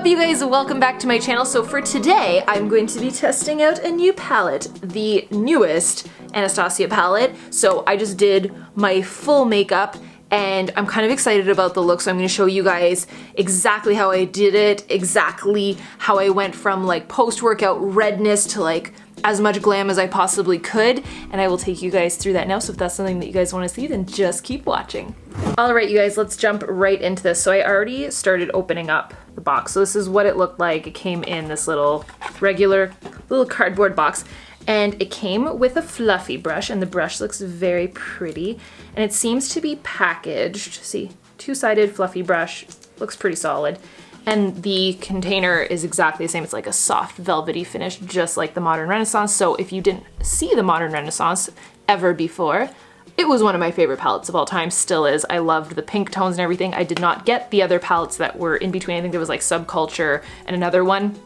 up, you guys? Welcome back to my channel. So for today, I'm going to be testing out a new palette, the newest Anastasia palette. So I just did my full makeup and I'm kind of excited about the look, so I'm going to show you guys exactly how I did it, exactly how I went from like post-workout redness to like as much glam as I possibly could, and I will take you guys through that now. So if that's something that you guys want to see, then just keep watching. Alright you guys, let's jump right into this. So I already started opening up the box. So this is what it looked like. It came in this little regular little cardboard box, and it came with a fluffy brush, and the brush looks very pretty, and it seems to be packaged. See, two-sided fluffy brush, looks pretty solid. And the container is exactly the same. It's like a soft velvety finish, just like the Modern Renaissance. So if you didn't see the Modern Renaissance ever before, it was one of my favorite palettes of all time, still is. I loved the pink tones and everything. I did not get the other palettes that were in between. I think there was like Subculture and another one.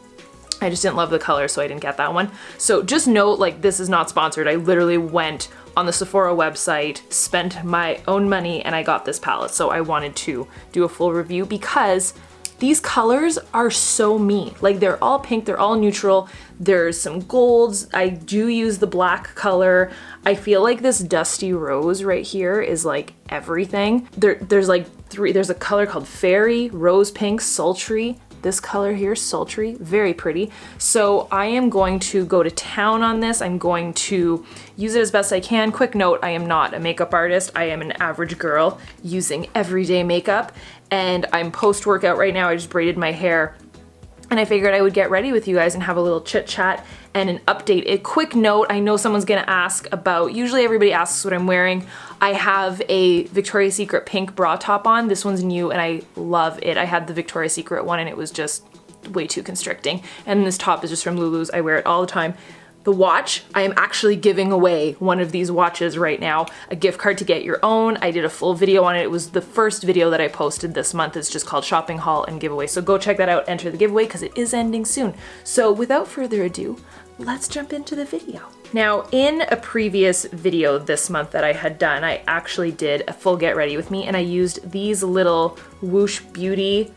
I just didn't love the color, so I didn't get that one. So just note, like, this is not sponsored. I literally went on the Sephora website, spent my own money, and I got this palette. So I wanted to do a full review because these colors are so me. Like, they're all pink, they're all neutral. There's some golds. I do use the black color. I feel like this dusty rose right here is like everything. There's like there's a color called Fairy, Rose Pink, Sultry. This color here, Sultry, very pretty. So I am going to go to town on this. I'm going to use it as best I can. Quick note, I am not a makeup artist. I am an average girl using everyday makeup, and I'm post-workout right now. I just braided my hair, and I figured I would get ready with you guys and have a little chit chat and an update. A quick note, I know someone's gonna ask about, usually everybody asks what I'm wearing. I have a Victoria's Secret pink bra top on. This one's new and I love it. I had the Victoria's Secret one and it was just way too constricting. And this top is just from Lulu's. I wear it all the time. The watch, I am actually giving away one of these watches right now, a gift card to get your own. I did a full video on it. It was the first video that I posted this month. It's just called Shopping Haul and Giveaway. So go check that out, enter the giveaway because it is ending soon. So without further ado, let's jump into the video. Now, in a previous video this month that I had done, I actually did a full get ready with me, and I used these little Woosh Beauty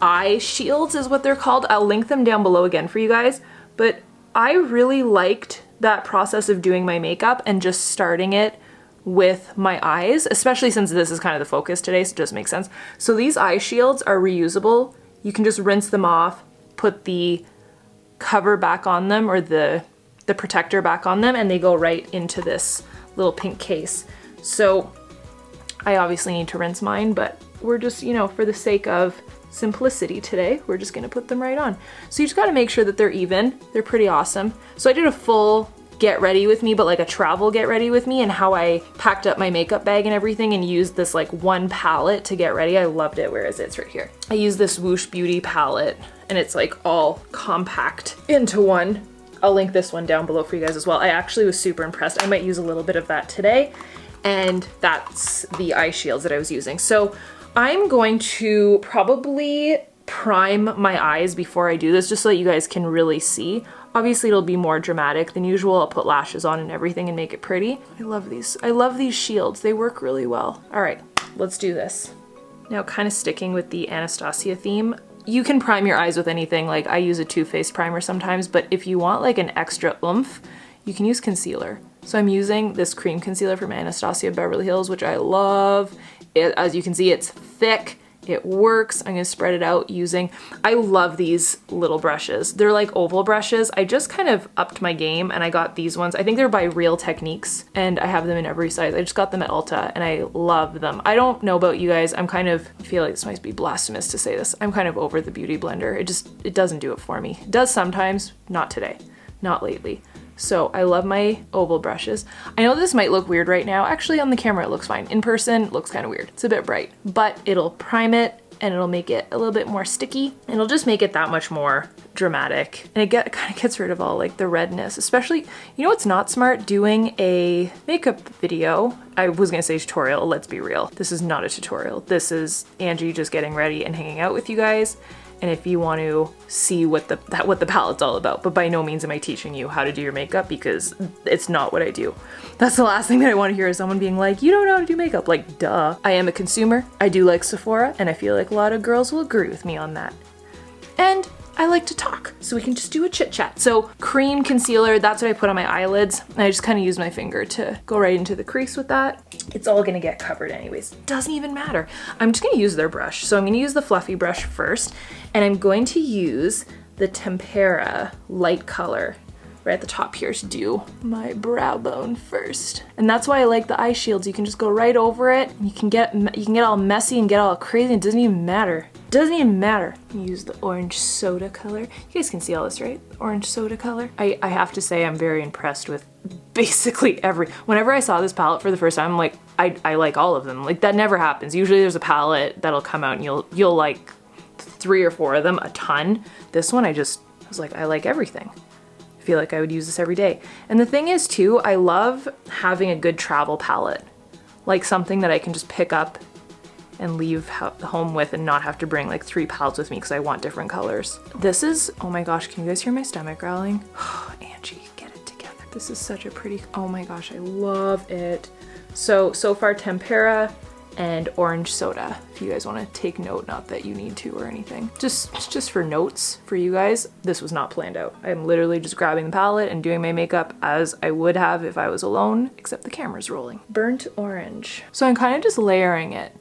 eye shields is what they're called. I'll link them down below again for you guys, but I really liked that process of doing my makeup and just starting it with my eyes, especially since this is kind of the focus today, so it just makes sense. So these eye shields are reusable. You can just rinse them off, put the cover back on them, or the protector back on them, and they go right into this little pink case. So I obviously need to rinse mine, but we're just, you know, for the sake of simplicity today, we're just gonna put them right on. So you just gotta make sure that they're even. They're pretty awesome. So I did a full get ready with me, but like a travel get ready with me, and how I packed up my makeup bag and everything and used this like one palette to get ready. I loved it. Where is it? It's right here. I used this Woosh Beauty palette, and it's like all compact into one. I'll link this one down below for you guys as well. I actually was super impressed. I might use a little bit of that today, and that's the eye shields that I was using. So I'm going to probably prime my eyes before I do this, just so that you guys can really see. Obviously it'll be more dramatic than usual. I'll put lashes on and everything and make it pretty. I love these. I love these shields. They work really well. All right, let's do this. Now, kind of sticking with the Anastasia theme, you can prime your eyes with anything. Like, I use a Too Faced primer sometimes, but if you want like an extra oomph, you can use concealer. So I'm using this cream concealer from Anastasia Beverly Hills, which I love. As you can see, it's thick. It works. I'm gonna spread it out using, I love these little brushes. They're like oval brushes. I just kind of upped my game and I got these ones. I think they're by Real Techniques, and I have them in every size. I just got them at Ulta and I love them. I don't know about you guys. I feel like this might be blasphemous to say this. I'm kind of over the Beauty Blender. It doesn't do it for me. It does sometimes, not today, not lately. So I love my oval brushes. I know this might look weird right now. Actually, on the camera it looks fine. In person, it looks kind of weird. It's a bit bright, but it'll prime it and it'll make it a little bit more sticky. And it'll just make it that much more dramatic. And it kind of gets rid of all like the redness, especially, you know what's not smart? Doing a makeup video. I was gonna say tutorial, let's be real. This is not a tutorial. This is Angie just getting ready and hanging out with you guys. And if you want to see what the palette's all about, but by no means am I teaching you how to do your makeup, because it's not what I do. That's the last thing that I want to hear, is someone being like, you don't know how to do makeup. Like, duh. I am a consumer. I do like Sephora, and I feel like a lot of girls will agree with me on that. and I like to talk, so we can just do a chit chat. So cream concealer, that's what I put on my eyelids. And I just kind of use my finger to go right into the crease with that. It's all gonna get covered anyways. Doesn't even matter. I'm just gonna use their brush. So I'm gonna use the fluffy brush first, and I'm going to use the Tempera light color right at the top here to do my brow bone first. And that's why I like the eye shields. You can just go right over it. You can get all messy and get all crazy. It doesn't even matter. Doesn't even matter. Use the orange soda color. You guys can see all this, right? Orange soda color. I have to say I'm very impressed with basically whenever I saw this palette for the first time, I'm like, I like all of them. Like that never happens. Usually there's a palette that'll come out and you'll like 3 or 4 of them a ton. This one I was like, I like everything. Feel like I would use this every day. And the thing is too, I love having a good travel palette, like something that I can just pick up and leave home with and not have to bring like 3 palettes with me because I want different colors. This is, oh my gosh, can you guys hear my stomach growling? Angie, get it together. This is such a pretty, oh my gosh, I love it. So far Tempera and orange soda, if you guys want to take note, not that you need to or anything. Just for notes for you guys, this was not planned out. I'm literally just grabbing the palette and doing my makeup as I would have if I was alone, except the camera's rolling. Burnt orange. So I'm kind of just layering it,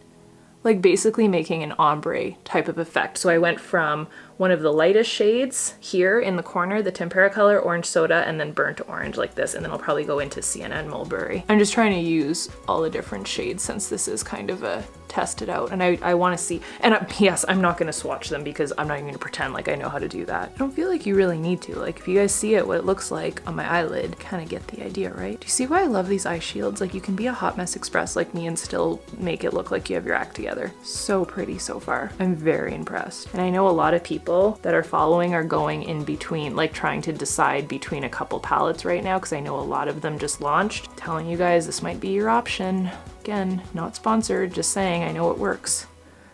like basically making an ombre type of effect. So I went from one of the lightest shades here in the corner, the Tempera color, orange soda, and then burnt orange like this, and then I'll probably go into sienna and mulberry. I'm just trying to use all the different shades since this is kind of a test it out, and I want to see, and yes, I'm not going to swatch them because I'm not even going to pretend like I know how to do that. I don't feel like you really need to. Like if you guys see it, what it looks like on my eyelid, kind of get the idea, right? Do you see why I love these eye shields? Like you can be a hot mess express like me and still make it look like you have your act together. So pretty so far. I'm very impressed. And I know a lot of people that are following are going in between, like trying to decide between a couple palettes right now because I know a lot of them just launched. Telling you guys this might be your option. Again, not sponsored, just saying I know it works.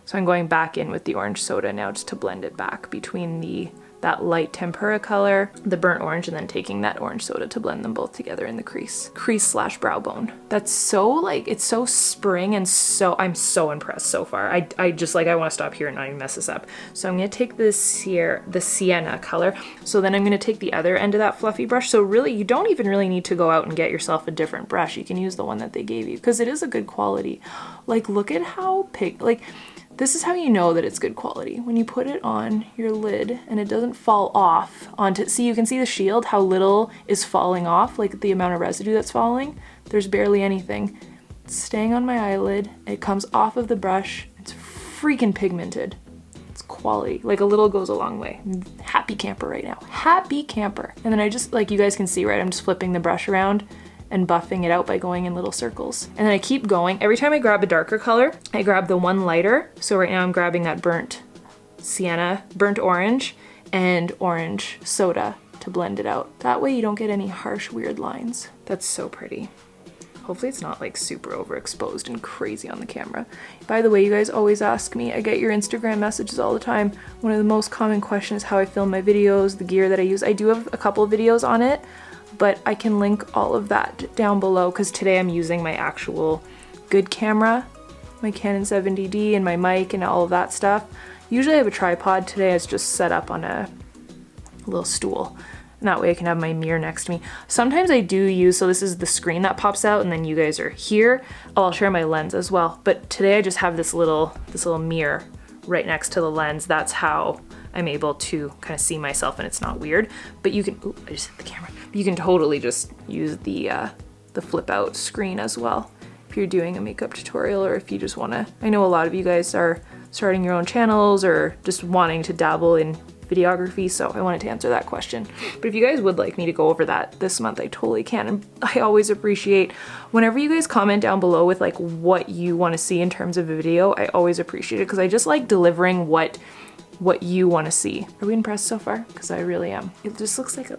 So I'm going back in with the orange soda now just to blend it back between that light Tempera color, the burnt orange, and then taking that orange soda to blend them both together in the crease. Crease / brow bone. That's so like, it's so spring and I'm so impressed so far. I just like, I want to stop here and not even mess this up. So I'm going to take the sienna color. So then I'm going to take the other end of that fluffy brush. So really, you don't even really need to go out and get yourself a different brush. You can use the one that they gave you because it is a good quality. Like look at how like, this is how you know that it's good quality. When you put it on your lid and it doesn't fall off onto, see, you can see the shield, how little is falling off, like the amount of residue that's falling. There's barely anything. It's staying on my eyelid. It comes off of the brush. It's freaking pigmented. It's quality. Like a little goes a long way. I'm happy camper right now. Happy camper. And then I just, like you guys can see, right? I'm just flipping the brush around and buffing it out by going in little circles. And then I keep going. Every time I grab a darker color, I grab the one lighter. So right now I'm grabbing that burnt sienna, burnt orange, and orange soda to blend it out. That way you don't get any harsh, weird lines. That's so pretty. Hopefully it's not like super overexposed and crazy on the camera. By the way, you guys always ask me, I get your Instagram messages all the time. One of the most common questions is how I film my videos, the gear that I use. I do have a couple of videos on it, but I can link all of that down below because today I'm using my actual good camera, my Canon 70D and my mic and all of that stuff. Usually I have a tripod. Today it's just set up on a little stool. And that way I can have my mirror next to me. Sometimes I do use, so this is the screen that pops out and then you guys are here. Oh, I'll share my lens as well. But today I just have this little mirror right next to the lens. That's how I'm able to kind of see myself and it's not weird. But you can, ooh, I just hit the camera. You can totally just use the flip out screen as well if you're doing a makeup tutorial or if you just wanna, I know a lot of you guys are starting your own channels or just wanting to dabble in videography, so I wanted to answer that question. But if you guys would like me to go over that this month, I totally can. And I always appreciate whenever you guys comment down below with like what you want to see in terms of a video. I always appreciate it because I just like delivering what you want to see. Are we impressed so far? Because I really am. It just looks like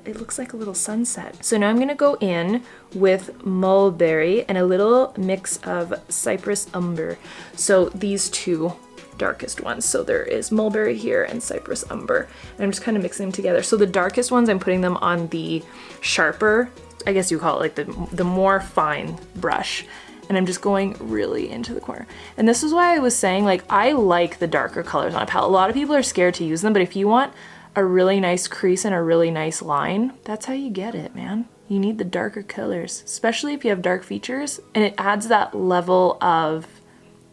a little sunset. So now I'm gonna go in with mulberry and a little mix of cypress umber. So these two darkest ones. So there is mulberry here and cypress umber. And I'm just kind of mixing them together. So the darkest ones, I'm putting them on the sharper, I guess you call it like the more fine brush. And and I'm just going really into the corner. And this is why I was saying, like, I like the darker colors on a palette. A lot of people are scared to use them, but if you want a really nice crease and a really nice line, that's how you get it, man. You need the darker colors, especially if you have dark features, and it adds that level of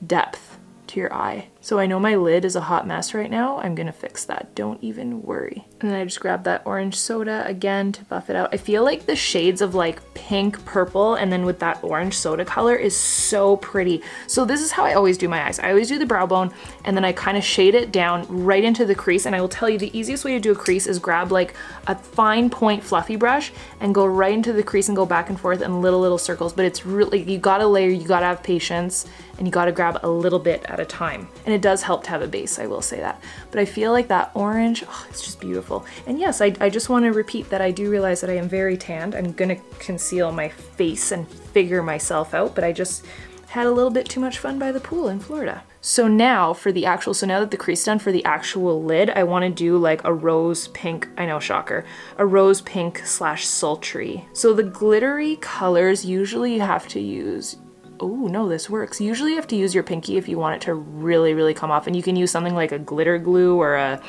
depth to your eye. So I know my lid is a hot mess right now. I'm gonna fix that, don't even worry. And then I just grabbed that orange soda again to buff it out. I feel like the shades of like pink, purple, and then with that orange soda color is so pretty. So this is how I always do my eyes. I always do the brow bone, and then I kind of shade it down right into the crease. And I will tell you the easiest way to do a crease is grab like a fine point fluffy brush and go right into the crease and go back and forth in little circles. But it's really, you gotta layer, you gotta have patience, and you gotta grab a little bit at a time. And it does help to have a base, I will say that. But I feel like that orange, oh, it's just beautiful. And yes, I just want to repeat that I do realize that I am very tanned. I'm gonna conceal my face and figure myself out, but I just had a little bit too much fun by the pool in Florida. So now for the actual, so now that the crease is done, for the actual lid, I want to do like a rose pink, I know, shocker, a rose pink / sultry. So the glittery colors, usually you have to use, oh no, this works. Usually you have to use your pinky if you want it to really come off, and you can use something like a glitter glue or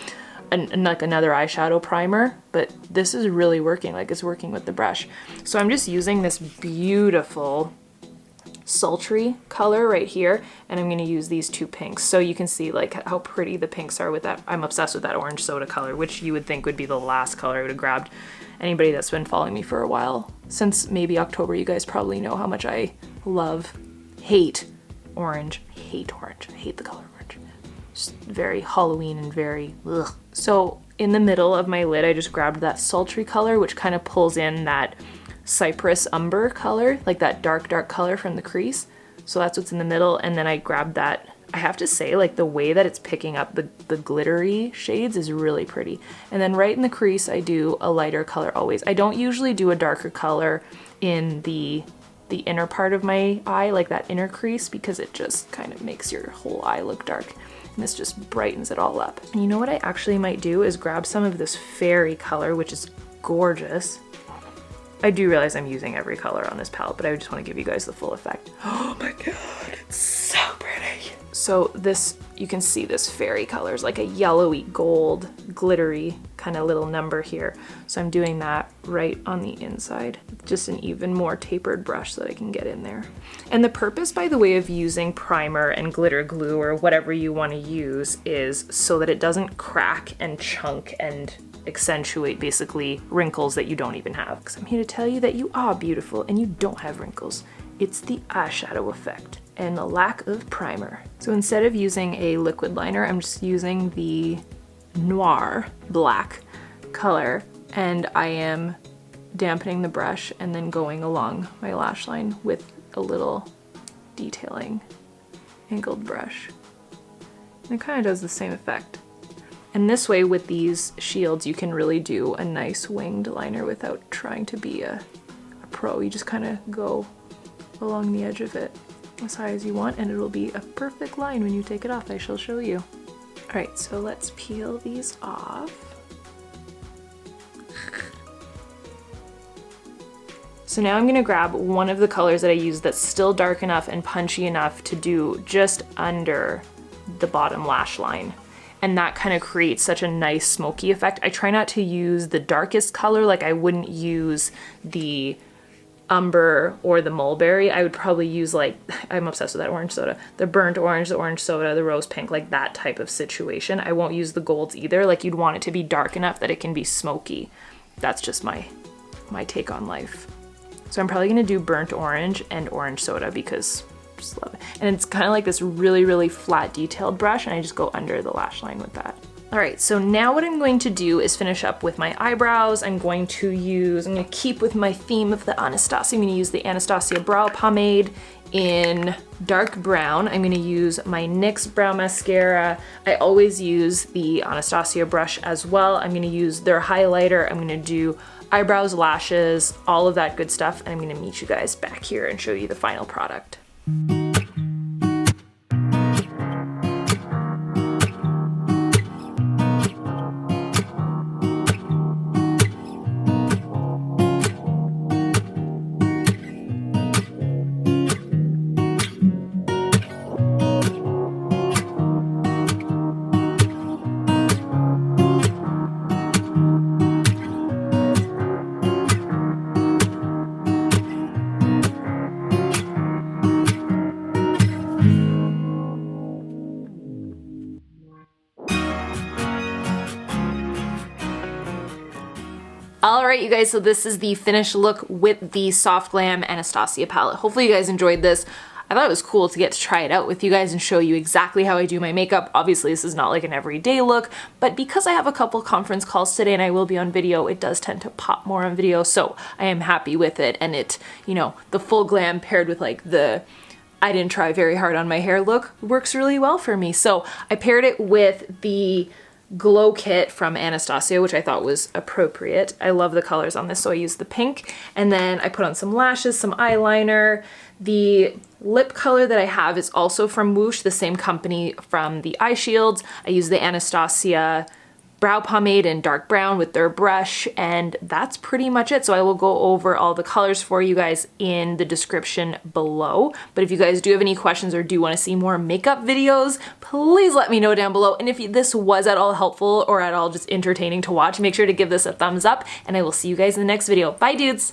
like another eyeshadow primer, but this is really working, like it's working with the brush. So I'm just using this beautiful sultry color right here, and I'm going to use these two pinks so you can see like how pretty the pinks are with that. I'm obsessed with that orange soda color, which you would think would be the last color I would have grabbed. Anybody that's been following me for a while, since maybe October, you guys probably know how much I hate orange. I hate the color orange. Just very Halloween and very ugh. So in the middle of my lid, I just grabbed that sultry color, which kind of pulls in that cypress umber color, like that dark color from the crease. So that's what's in the middle. And then I grabbed that. I have to say, like, the way that it's picking up the glittery shades is really pretty. And then right in the crease, I do a lighter color always. I don't usually do a darker color in the inner part of my eye, like that inner crease, because it just kind of makes your whole eye look dark. And this just brightens it all up. And you know what I actually might do is grab some of this fairy color, which is gorgeous. I do realize I'm using every color on this palette, but I just want to give you guys the full effect. Oh my god, it's so pretty. So this, you can see this fairy color is like a yellowy gold, glittery kind of little number here. So I'm doing that right on the inside. Just an even more tapered brush so that I can get in there. And the purpose, by the way, of using primer and glitter glue or whatever you want to use is so that it doesn't crack and chunk and accentuate basically wrinkles that you don't even have. Because I'm here to tell you that you are beautiful and you don't have wrinkles. It's the eyeshadow effect and the lack of primer. So instead of using a liquid liner, I'm just using the noir black color, and I am dampening the brush and then going along my lash line with a little detailing angled brush. And it kind of does the same effect. And this way, with these shields, you can really do a nice winged liner without trying to be a pro. You just kind of go along the edge of it as high as you want, and it'll be a perfect line when you take it off. I shall show you. All right, so let's peel these off. So now I'm gonna grab one of the colors that I use that's still dark enough and punchy enough to do just under the bottom lash line. And that kind of creates such a nice smoky effect. I try not to use the darkest color, like I wouldn't use the umber or the mulberry. I would probably use, like, I'm obsessed with that orange soda, the burnt orange, the orange soda, the rose pink, like that type of situation. I won't use the golds either. Like, you'd want it to be dark enough that it can be smoky. That's just my take on life. So I'm probably gonna do burnt orange and orange soda because I just love it. And it's kind of like this really flat detailed brush, and I just go under the lash line with that. All right, so now what I'm going to do is finish up with my eyebrows. I'm going to keep with my theme of the Anastasia. I'm gonna use the Anastasia Brow Pomade in dark brown. I'm gonna use my NYX Brow Mascara. I always use the Anastasia brush as well. I'm gonna use their highlighter. I'm gonna do eyebrows, lashes, all of that good stuff. And I'm gonna meet you guys back here and show you the final product. Alright you guys, so this is the finished look with the Soft Glam Anastasia palette. Hopefully you guys enjoyed this. I thought it was cool to get to try it out with you guys and show you exactly how I do my makeup. Obviously this is not like an everyday look, but because I have a couple conference calls today and I will be on video, it does tend to pop more on video, so I am happy with it. And it, you know, the full glam paired with like the I didn't try very hard on my hair look works really well for me. So I paired it with the Glow Kit from Anastasia, which I thought was appropriate. I love the colors on this, so I used the pink. And then I put on some lashes, some eyeliner. The lip color that I have is also from Woosh, the same company from the eye shields. I use the Anastasia brow pomade in dark brown with their brush, and that's pretty much it. So I will go over all the colors for you guys in the description below. But if you guys do have any questions or do want to see more makeup videos, please let me know down below. And if this was at all helpful or at all just entertaining to watch, make sure to give this a thumbs up, and I will see you guys in the next video. Bye dudes!